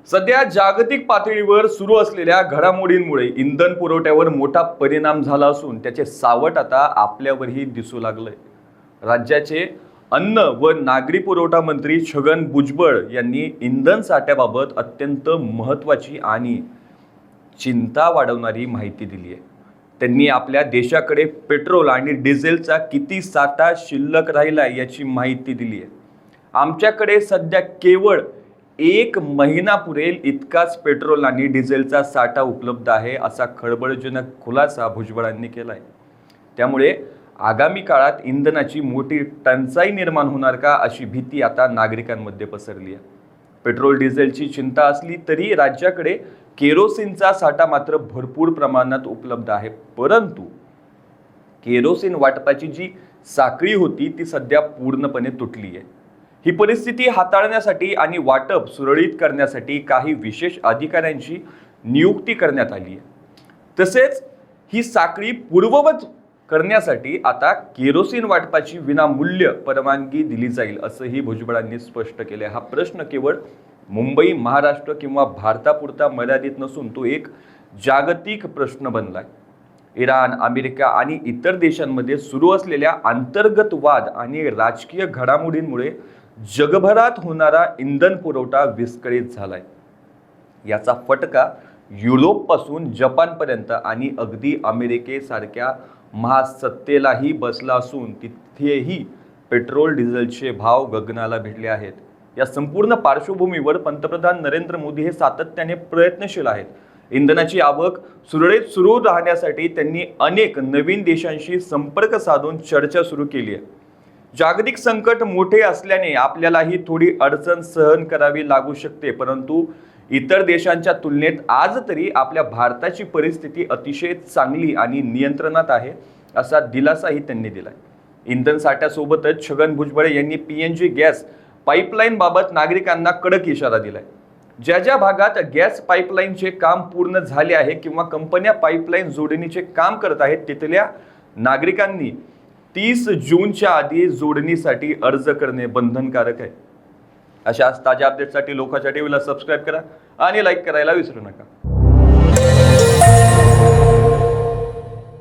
सध्या जागतिक पातळीवर सुरू असलेल्या घडामोडींमुळे इंधन पुरवठ्यावर मोठा परिणाम झाला असून त्याचे सावट आता आपल्यावरही दिसू लागलंय। राज्याचे अन्न व नागरी पुरवठा मंत्री छगन भुजबळ यांनी इंधन साठ्याबाबत अत्यंत महत्त्वाची आणि चिंता वाढवणारी माहिती दिली आहे। त्यांनी आपल्या देशाकडे पेट्रोल आणि डिझेलचा किती साठा शिल्लक राहिला याची माहिती दिली आहे। आमच्याकडे सध्या केवळ 1 महिना पुरेल इतकाच पेट्रोल आणि डिझेलचा साठा उपलब्ध आहे, असा खळबळजनक खुलासा भुजबळांनी केलाय। त्यामुळे आगामी काळात इंधनाची मोठी टंचाई निर्माण होणार का अशी भीती आता नागरिकांमध्ये पसरली आहे। पेट्रोल डिझेलची चिंता असली तरी राज्याकडे केरोसिनचा साठा मात्र भरपूर प्रमाणात उपलब्ध आहे, परंतु केरोसिन वाटपाची जी साखळी होती ती सध्या पूर्णपणे तुटली आहे। ही परिस्थिती हाताळण्यासाठी आणि वाटप सुरळीत करण्यासाठी काही विशेष अधिकाऱ्यांची नियुक्ती करण्यात आली आहे। तसेच ही साखळी पूर्ववत करण्यासाठी आता केरोसिन वाटपाची विनामूल्य परवानगी दिली जाईल असंही भुजबळांनी स्पष्ट केले। हा प्रश्न केवळ मुंबई, महाराष्ट्र किंवा भारतापुरता मर्यादित नसून तो एक जागतिक प्रश्न बनलाय। इराण, अमेरिका आणि इतर देशांमध्ये सुरू असलेल्या अंतर्गत वाद आणि राजकीय घडामोडींमुळे जगभरात होणारा इंधन पुरवठा विस्कळीत झालाय। याचा फटका युरोपपासून जपानपर्यंत आणि अगदी अमेरिकेसारख्या महासत्तेलाही बसला असून तिथेही पेट्रोल डिझेलचे भाव गगनाला भिडले आहेत। या संपूर्ण पार्श्वभूमीवर पंतप्रधान नरेंद्र मोदी हे सातत्याने प्रयत्नशील आहेत। इंधनाची आवक सुरळीत सुरू राहण्यासाठी त्यांनी अनेक नवीन देशांशी संपर्क साधून चर्चा सुरू केली आहे। जागतिक संकट मोठे असल्याने आपल्यालाही थोडी अडचण सहन करावी लागू शकते, परंतु इतर देशांच्या तुलनेत आज तरी आपल्या भारताची परिस्थिती अतिशय चांगली आणि नियंत्रणात आहे, असा दिलासाही त्यांनी दिलाय। इंधन साठ्यासोबतच छगन भुजबळ यांनी पीएनजी गॅस पाईपलाईन बाबत नागरिकांना कडक इशारा दिलाय। ज्या ज्या भागात गॅस पाईपलाईनचे काम पूर्ण झाले आहे किंवा कंपन्या पाईपलाईन जोडणीचे काम करत आहेत तिथल्या नागरिकांनी 30 जूनच्या आधी जोडणीसाठी अर्ज करणे बंधनकारक आहे। अशाच ताज्या अपडेट्ससाठी लोकाच्या टीव्हीला सबस्क्राईब करा आणि लाईक करायला विसरू नका।